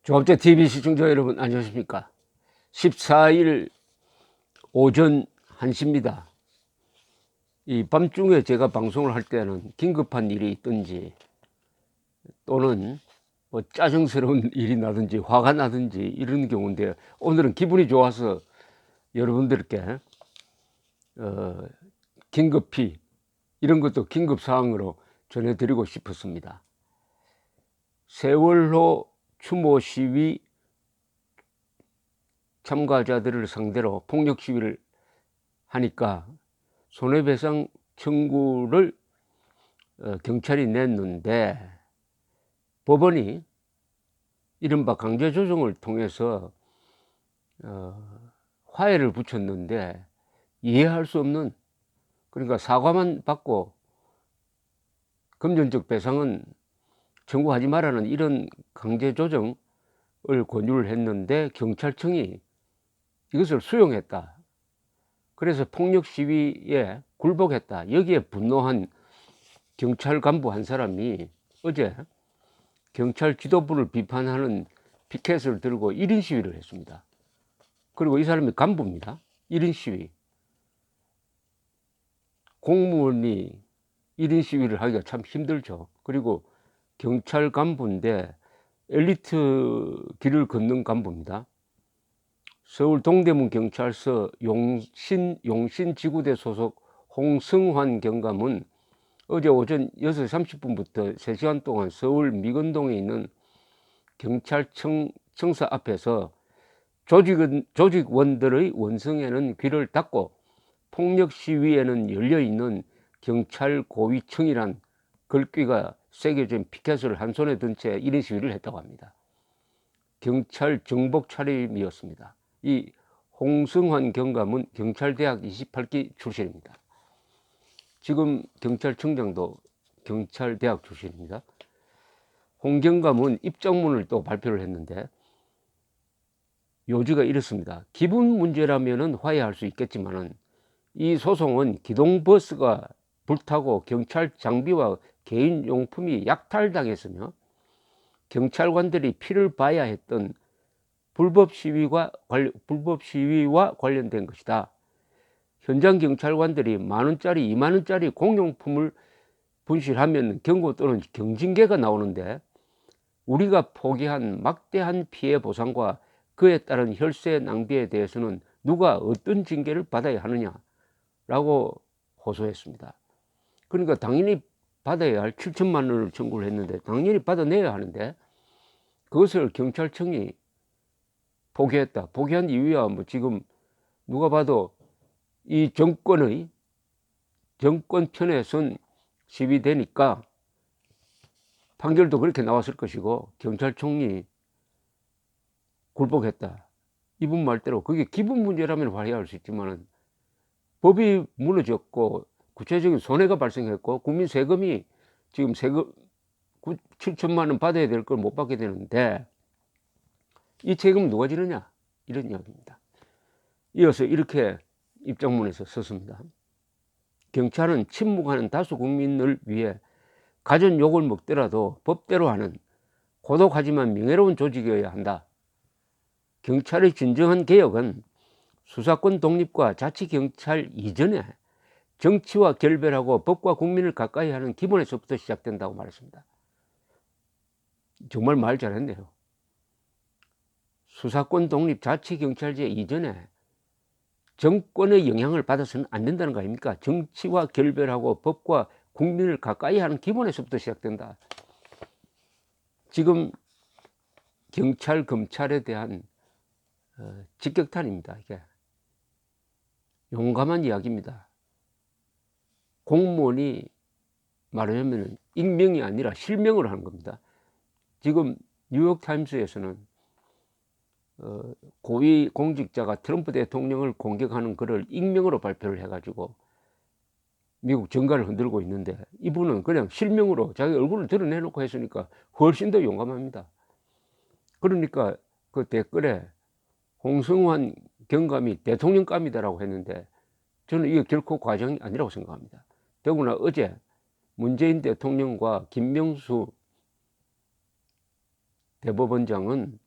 조합재 TV 시청자 여러분 안녕하십니까? 14일 오전 1시입니다. 이 밤중에 제가 방송을 할 때는 긴급한 일이 있든지 또는 뭐 짜증스러운 일이 나든지 화가 나든지 이런 경우인데, 오늘은 기분이 좋아서 여러분들께 긴급히 이런 것도 긴급사항으로 전해드리고 싶었습니다. 세월호 추모 시위 참가자들을 상대로 폭력 시위를 하니까 손해배상 청구를 경찰이 냈는데, 법원이 이른바 강제조정을 통해서 화해를 붙였는데, 이해할 수 없는, 그러니까 사과만 받고 금전적 배상은 청구하지 말라는 이런 강제조정을 권유를 했는데 경찰청이 이것을 수용했다. 그래서 폭력 시위에 굴복했다. 여기에 분노한 경찰 간부 한 사람이 어제 경찰 지도부를 비판하는 피켓을 들고 1인 시위를 했습니다. 그리고 이 사람이 간부입니다. 1인 시위. 공무원이 1인 시위를 하기가 참 힘들죠. 그리고 경찰 간부인데 엘리트 길을 걷는 간부입니다. 서울 동대문 경찰서 용신지구대 소속 홍승환 경감은 어제 오전 6시 30분부터 3시간 동안 서울 미건동에 있는 경찰청사 앞에서 조직원들의 원성에는 귀를 닫고 폭력 시위에는 열려있는 경찰 고위층이란 글귀가 새겨진 피켓을 한 손에 든 채 1인 시위를 했다고 합니다. 경찰 정복 차림이었습니다. 이 홍승환 경감은 경찰대학 28기 출신입니다. 지금 경찰청장도 경찰대학 출신입니다. 홍 경감은 입장문을 또 발표를 했는데 요지가 이렇습니다. 기분 문제라면 화해할 수 있겠지만 이 소송은 기동버스가 불타고 경찰 장비와 개인용품이 약탈당했으며 경찰관들이 피를 봐야 했던 불법 시위와 관련된 것이다. 현장 경찰관들이 만원짜리 2만원짜리 공용품을 분실하면 경고 또는 경징계가 나오는데 우리가 포기한 막대한 피해 보상과 그에 따른 혈세 낭비에 대해서는 누가 어떤 징계를 받아야 하느냐라고 호소했습니다. 그러니까 당연히 받아야 할 7천만 원을 청구를 했는데 당연히 받아내야 하는데 그것을 경찰청이 포기했다. 포기한 이유야 뭐 지금 누가 봐도 이 정권 편에 선 시위되니까 판결도 그렇게 나왔을 것이고 경찰청이 굴복했다. 이분 말대로 그게 기분 문제라면 화해할 수 있지만 법이 무너졌고 구체적인 손해가 발생했고 국민 세금이 지금 세금 7천만 원 받아야 될 걸 못 받게 되는데 이 책임은 누가 지느냐, 이런 이야기입니다. 이어서 이렇게 입장문에서 썼습니다. 경찰은 침묵하는 다수 국민을 위해 가전 욕을 먹더라도 법대로 하는 고독하지만 명예로운 조직이어야 한다. 경찰의 진정한 개혁은 수사권 독립과 자치경찰 이전에 정치와 결별하고 법과 국민을 가까이 하는 기본에서부터 시작된다고 말했습니다. 정말 말 잘했네요. 수사권 독립 자치경찰제 이전에 정권의 영향을 받아서는 안 된다는 거 아닙니까? 정치와 결별하고 법과 국민을 가까이 하는 기본에서부터 시작된다. 지금 경찰, 검찰에 대한 직격탄입니다. 이게 용감한 이야기입니다. 공무원이 말하자면 익명이 아니라 실명을 하는 겁니다. 지금 뉴욕타임스에서는 고위 공직자가 트럼프 대통령을 공격하는 글을 익명으로 발표를 해가지고 미국 정가를 흔들고 있는데 이분은 그냥 실명으로 자기 얼굴을 드러내놓고 했으니까 훨씬 더 용감합니다. 그러니까 그 댓글에 홍성환 경감이 대통령감이다라고 했는데 저는 이게 결코 과정이 아니라고 생각합니다. 더구나 어제 문재인 대통령과 김명수 대법원장은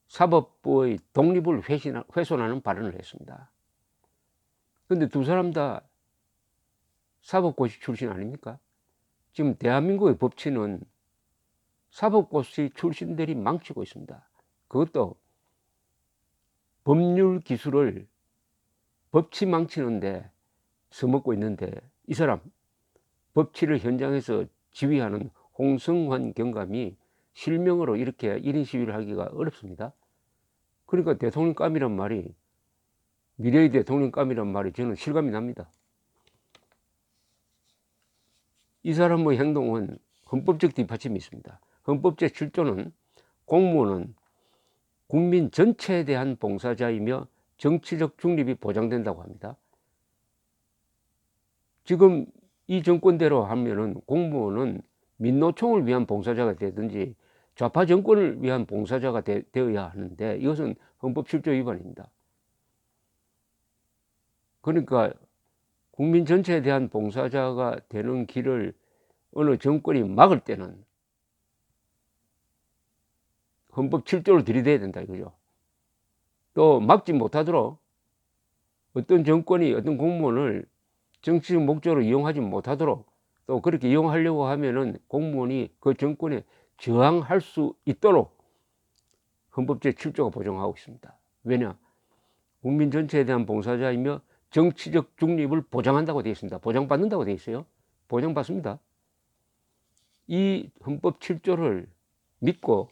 사법부의 독립을 훼손하는 발언을 했습니다. 근데 두 사람 다 사법고시 출신 아닙니까? 지금 대한민국의 법치는 사법고시 출신들이 망치고 있습니다. 그것도 법률 기술을 법치 망치는데 써먹고 있는데, 이 사람 법치를 현장에서 지휘하는 홍성환 경감이 실명으로 이렇게 1인 시위를 하기가 어렵습니다. 그러니까 대통령감이란 말이, 미래의 대통령감이란 말이 저는 실감이 납니다. 이 사람의 행동은 헌법적 뒷받침이 있습니다. 헌법 제7조는 공무원은 국민 전체에 대한 봉사자이며 정치적 중립이 보장된다고 합니다. 지금 이 정권대로 하면은 공무원은 민노총을 위한 봉사자가 되든지 좌파 정권을 위한 봉사자가 되어야 하는데, 이것은 헌법 7조 위반입니다. 그러니까 국민 전체에 대한 봉사자가 되는 길을 어느 정권이 막을 때는 헌법 7조를 들이대야 된다 이거죠. 또 막지 못하도록 어떤 정권이 어떤 공무원을 정치적 목적으로 이용하지 못하도록, 또 그렇게 이용하려고 하면은 공무원이 그 정권에 저항할 수 있도록 헌법 제7조가 보장하고 있습니다. 왜냐? 국민 전체에 대한 봉사자이며 정치적 중립을 보장한다고 되어 있습니다. 보장받는다고 되어 있어요. 보장받습니다. 이 헌법 7조를 믿고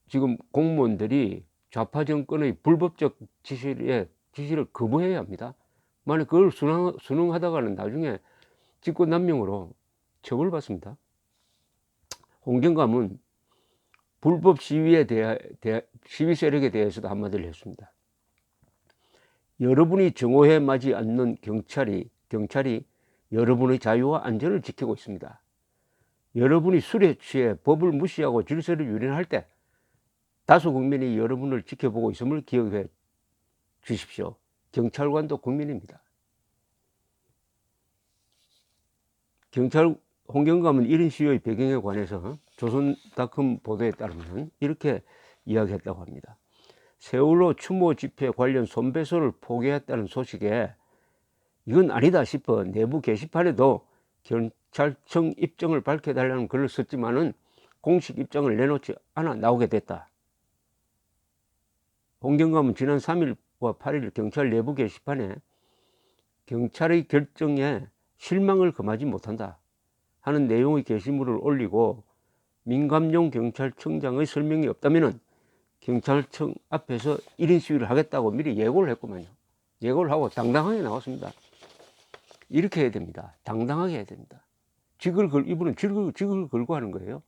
지금 공무원들이 좌파 정권의 불법적 지시를 거부해야 합니다. 만약 그걸 순응하다가는 나중에 직권남용으로 처벌받습니다. 홍경감은 불법 시위에 시위 세력에 대해서도 한마디를 했습니다. 여러분이 정오에 맞지 않는 경찰이 여러분의 자유와 안전을 지키고 있습니다. 여러분이 술에 취해 법을 무시하고 질서를 유린할 때 다수 국민이 여러분을 지켜보고 있음을 기억해 주십시오. 경찰관도 국민입니다. 홍경감은 1인 시위의 배경에 관해서 조선닷컴 보도에 따르면 이렇게 이야기했다고 합니다. 세월호 추모 집회 관련 손배소를 포기했다는 소식에 이건 아니다 싶어 내부 게시판에도 경찰청 입장을 밝혀달라는 글을 썼지만은 공식 입장을 내놓지 않아 나오게 됐다. 홍경감은 지난 3일과 8일 경찰 내부 게시판에 경찰의 결정에 실망을 금하지 못한다 하는 내용의 게시물을 올리고, 민감용 경찰청장의 설명이 없다면 경찰청 앞에서 1인 시위를 하겠다고 미리 예고를 했구만요. 예고를 하고 당당하게 나왔습니다. 이렇게 해야 됩니다. 당당하게 해야 됩니다. 이분은 직을 걸고 하는 거예요.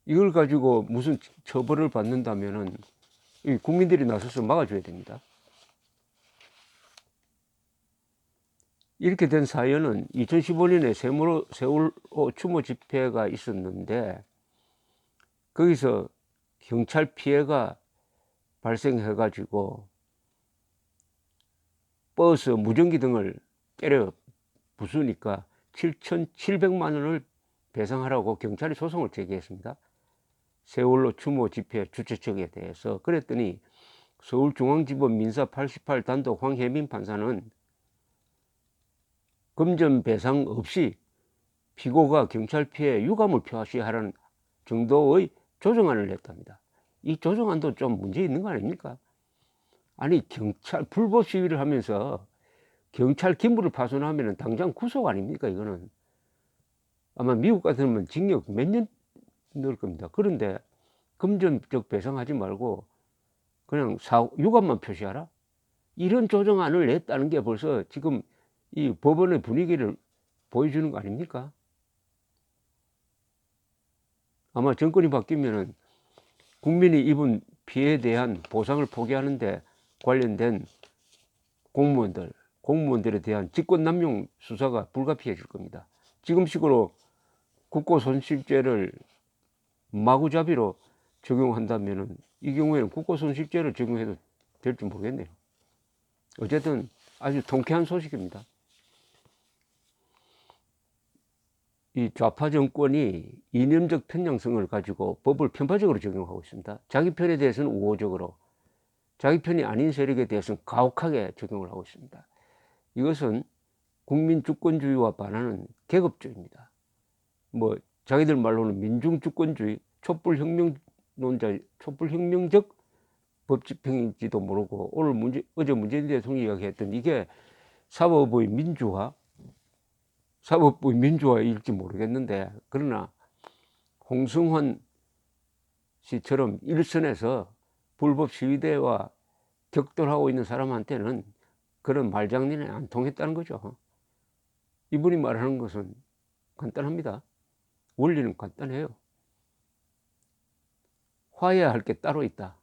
이걸 가지고 무슨 처벌을 받는다면은 국민들이 나서서 막아줘야 됩니다. 이렇게 된 사연은 2015년에 세월호 추모 집회가 있었는데, 거기서 경찰 피해가 발생해 가지고 버스, 무전기 등을 때려 부수니까 7,700만 원을 배상하라고 경찰이 소송을 제기했습니다. 세월호 추모 집회 주최 측에 대해서. 그랬더니 서울중앙지법 민사 88 단독 황혜민 판사는 금전 배상 없이 피고가 경찰 피해 유감을 표시하라는 정도의 조정안을 냈답니다. 이 조정안도 좀 문제 있는 거 아닙니까? 아니, 경찰 불법 시위를 하면서 경찰 기물을 파손하면 당장 구속 아닙니까? 이거는 아마 미국 같으면 징역 몇 년 넣을 겁니다. 그런데 금전적 배상하지 말고 그냥 유감만 표시하라? 이런 조정안을 냈다는 게 벌써 지금 이 법원의 분위기를 보여주는 거 아닙니까? 아마 정권이 바뀌면은 국민이 입은 피해에 대한 보상을 포기하는데 관련된 공무원들에 대한 직권남용 수사가 불가피해질 겁니다. 지금식으로 국고손실죄를 마구잡이로 적용한다면은 이 경우에는 국고손실죄를 적용해도 될지 모르겠네요. 어쨌든 아주 통쾌한 소식입니다. 이 좌파 정권이 이념적 편향성을 가지고 법을 편파적으로 적용하고 있습니다. 자기 편에 대해서는 우호적으로, 자기 편이 아닌 세력에 대해서는 가혹하게 적용을 하고 있습니다. 이것은 국민 주권주의와 반하는 계급주의입니다. 뭐 자기들 말로는 민중주권주의, 촛불혁명론자, 촛불혁명적 법집행인지도 모르고, 어제 문재인 대통령이 이야기했던 이게 사법의 민주화일지 모르겠는데, 그러나 홍승환 씨처럼 일선에서 불법 시위대와 격돌하고 있는 사람한테는 그런 말장난이 안 통했다는 거죠. 이분이 말하는 것은 간단합니다. 원리는 간단해요. 화해할 게 따로 있다.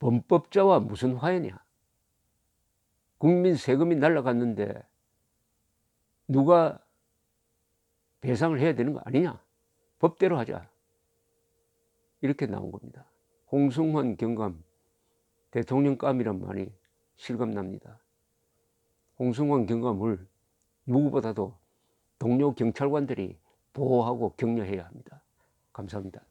범법자와 무슨 화해냐? 국민 세금이 날아갔는데 누가 배상을 해야 되는 거 아니냐? 법대로 하자. 이렇게 나온 겁니다. 홍승환 경감, 대통령감이란 말이 실감납니다. 홍승환 경감을 누구보다도 동료 경찰관들이 보호하고 격려해야 합니다. 감사합니다.